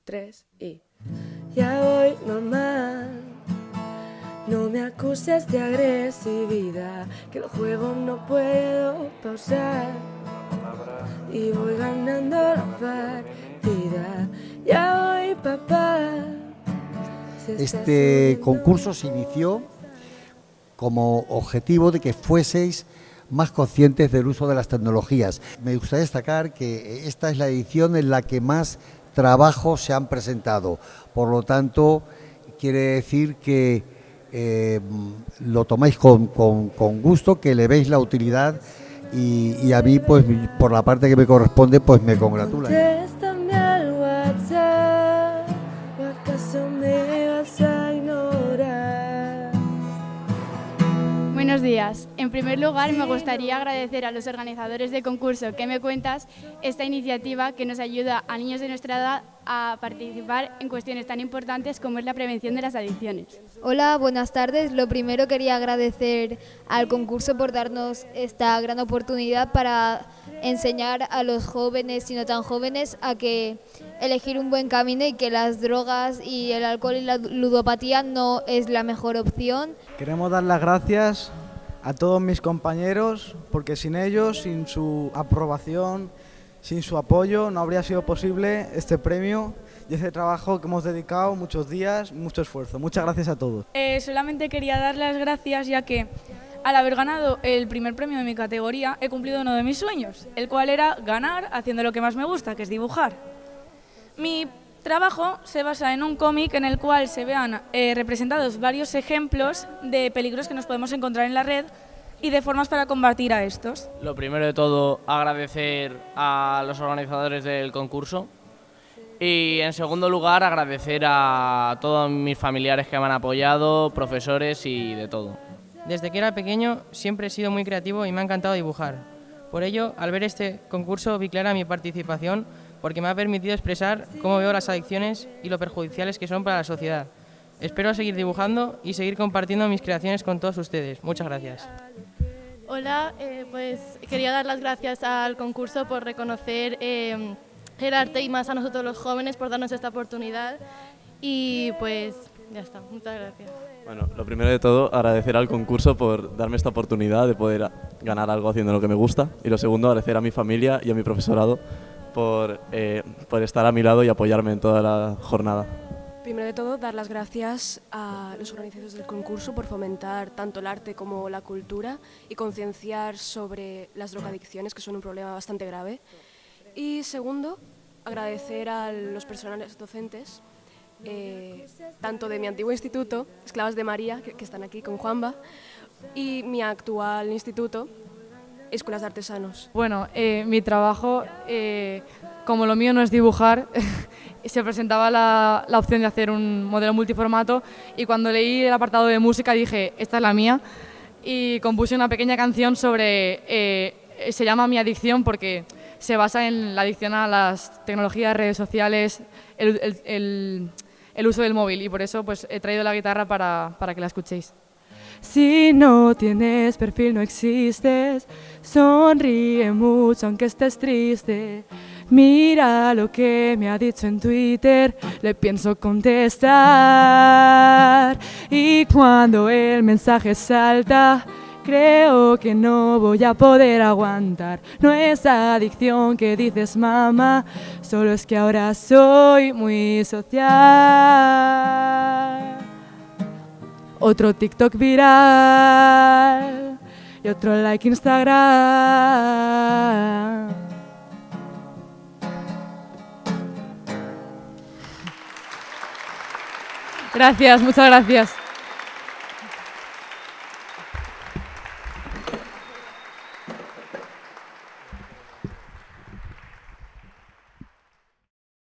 3 y... Ya voy, mamá, no me acuses de agresividad, que el juego no puedo pausar y voy ganando la partida. Ya voy, papá. Este concurso se inició como objetivo de que fueseis más conscientes del uso de las tecnologías. Me gustaría destacar que esta es la edición en la que más trabajos se han presentado, por lo tanto quiere decir que lo tomáis con gusto, que le veis la utilidad y a mí, pues por la parte que me corresponde, pues me congratula. Contéstame al WhatsApp, ¿o acaso me vas a ignorar? Buenos días. En primer lugar, me gustaría agradecer a los organizadores del concurso ¿Qué me cuentas? Esta iniciativa que nos ayuda a niños de nuestra edad a participar en cuestiones tan importantes como es la prevención de las adicciones. Hola, buenas tardes. Lo primero quería agradecer al concurso por darnos esta gran oportunidad para enseñar a los jóvenes y no tan jóvenes a que elegir un buen camino y que las drogas y el alcohol y la ludopatía no es la mejor opción. Queremos dar las gracias a todos mis compañeros porque sin ellos, sin su aprobación, sin su apoyo no habría sido posible este premio y este trabajo que hemos dedicado muchos días, mucho esfuerzo. Muchas gracias a todos. Solamente quería dar las gracias ya que al haber ganado el primer premio de mi categoría he cumplido uno de mis sueños, el cual era ganar haciendo lo que más me gusta, que es dibujar. Mi trabajo se basa en un cómic en el cual se vean representados varios ejemplos de peligros que nos podemos encontrar en la red y de formas para combatir a estos. Lo primero de todo, agradecer a los organizadores del concurso y en segundo lugar agradecer a todos mis familiares que me han apoyado, profesores y de todo. Desde que era pequeño siempre he sido muy creativo y me ha encantado dibujar. Por ello, al ver este concurso vi clara mi participación porque me ha permitido expresar cómo veo las adicciones y lo perjudiciales que son para la sociedad. Espero seguir dibujando y seguir compartiendo mis creaciones con todos ustedes. Muchas gracias. Hola, pues quería dar las gracias al concurso por reconocer el arte y más a nosotros los jóvenes por darnos esta oportunidad y pues ya está, muchas gracias. Bueno, lo primero de todo, agradecer al concurso por darme esta oportunidad de poder ganar algo haciendo lo que me gusta y lo segundo, agradecer a mi familia y a mi profesorado por estar a mi lado y apoyarme en toda la jornada. Primero de todo, dar las gracias a los organizadores del concurso por fomentar tanto el arte como la cultura y concienciar sobre las drogadicciones, que son un problema bastante grave. Y segundo, agradecer a los personales docentes, tanto de mi antiguo instituto, Esclavas de María, que están aquí con Juanba, y mi actual instituto, Escuelas de Artesanos. Bueno, mi trabajo, como lo mío no es dibujar, se presentaba la opción de hacer un modelo multiformato y cuando leí el apartado de música dije, esta es la mía, y compuse una pequeña canción sobre, se llama Mi adicción porque se basa en la adicción a las tecnologías, redes sociales, el uso del móvil y por eso pues he traído la guitarra para que la escuchéis. Si no tienes perfil no existes, sonríe mucho aunque estés triste. Mira lo que me ha dicho en Twitter, le pienso contestar. Y cuando el mensaje salta, creo que no voy a poder aguantar. No es adicción que dices mamá, solo es que ahora soy muy social. Otro TikTok viral y otro like Instagram. Gracias, muchas gracias.